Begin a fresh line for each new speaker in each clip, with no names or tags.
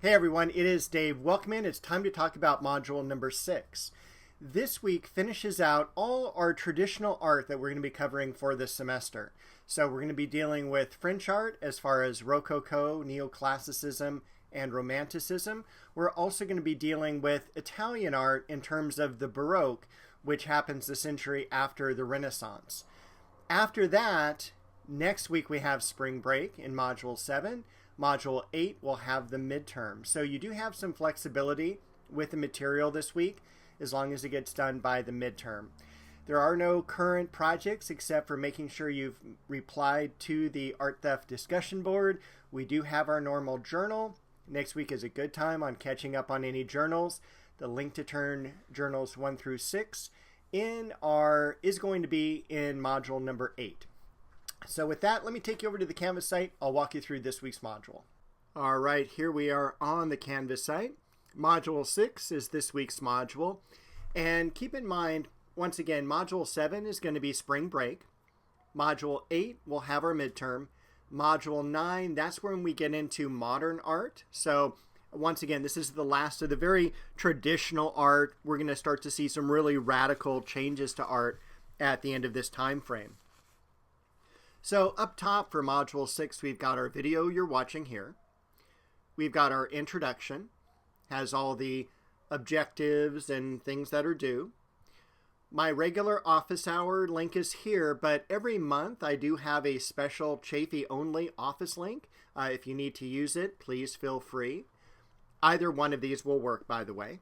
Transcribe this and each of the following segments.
Hey everyone, it is Dave. Welcome in. It's time to talk about module number 6. This week finishes out all our traditional art that we're going to be covering for this semester. So we're going to be dealing with French art as far as Rococo, Neoclassicism, and Romanticism. We're also going to be dealing with Italian art in terms of the Baroque, which happens the century after the Renaissance. After that, next week we have spring break in Module 7. Module 8 will have the midterm. So you do have some flexibility with the material this week as long as it gets done by the midterm. There are no current projects except for making sure you've replied to the Art Theft discussion board. We do have our normal journal. Next week is a good time on catching up on any journals. The link to turn journals 1 through 6 is going to be in module number 8. So with that, let me take you over to the Canvas site. I'll walk you through this week's module. All right, here we are on the Canvas site. Module 6 is this week's module. And keep in mind, once again, Module 7 is going to be spring break. Module 8 will have our midterm. Module 9, that's when we get into modern art. So once again, this is the last of the very traditional art. We're going to start to see some really radical changes to art at the end of this time frame. So up top for Module 6, we've got our video you're watching here. We've got our introduction, has all the objectives and things that are due. My regular office hour link is here, but every month I do have a special Chaffey only office link. If you need to use it, please feel free. Either one of these will work, by the way.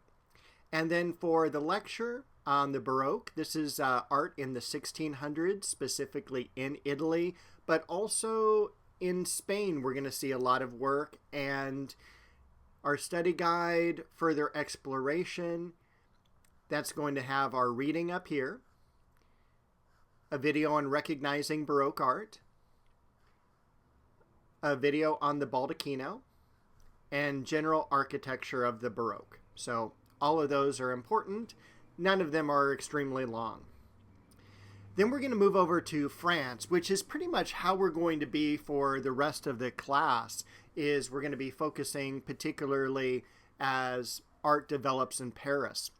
And then for the lecture on the Baroque, this is art in the 1600s, specifically in Italy, but also in Spain we're going to see a lot of work, and our study guide, further exploration, that's going to have our reading up here, a video on recognizing Baroque art, a video on the baldacchino, and general architecture of the Baroque. So all of those are important. None of them are extremely long. Then we're going to move over to France, which is pretty much how we're going to be for the rest of the class, is we're going to be focusing particularly as art develops in Paris.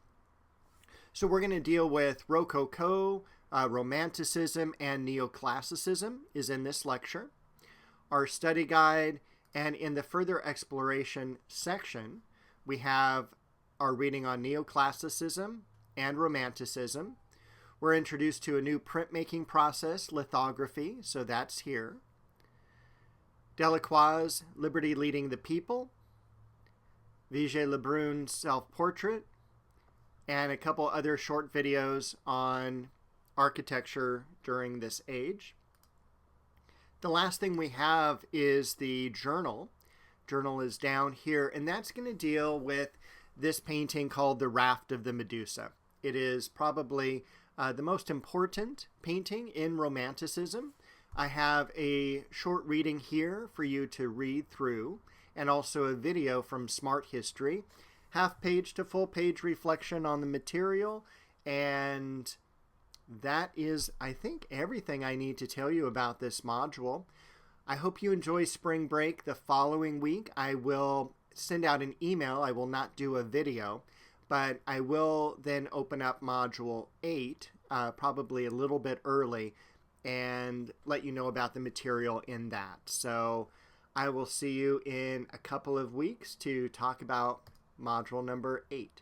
So we're going to deal with Rococo, Romanticism, and Neoclassicism is in this lecture. Our study guide, and in the further exploration section, we have our reading on Neoclassicism and Romanticism. We're introduced to a new printmaking process, lithography, so that's here. Delacroix's Liberty Leading the People, Vigée Lebrun's Self-Portrait, and a couple other short videos on architecture during this age. The last thing we have is the journal. Journal is down here, and that's going to deal with this painting called The Raft of the Medusa. It is probably the most important painting in Romanticism. I have a short reading here for you to read through, and also a video from Smart History, half page to full page reflection on the material, and that is, I think, everything I need to tell you about this module. I hope you enjoy spring break. The following week I will send out an email. I will not do a video, but I will then open up Module 8, probably a little bit early, and let you know about the material in that. So I will see you in a couple of weeks to talk about Module number 8.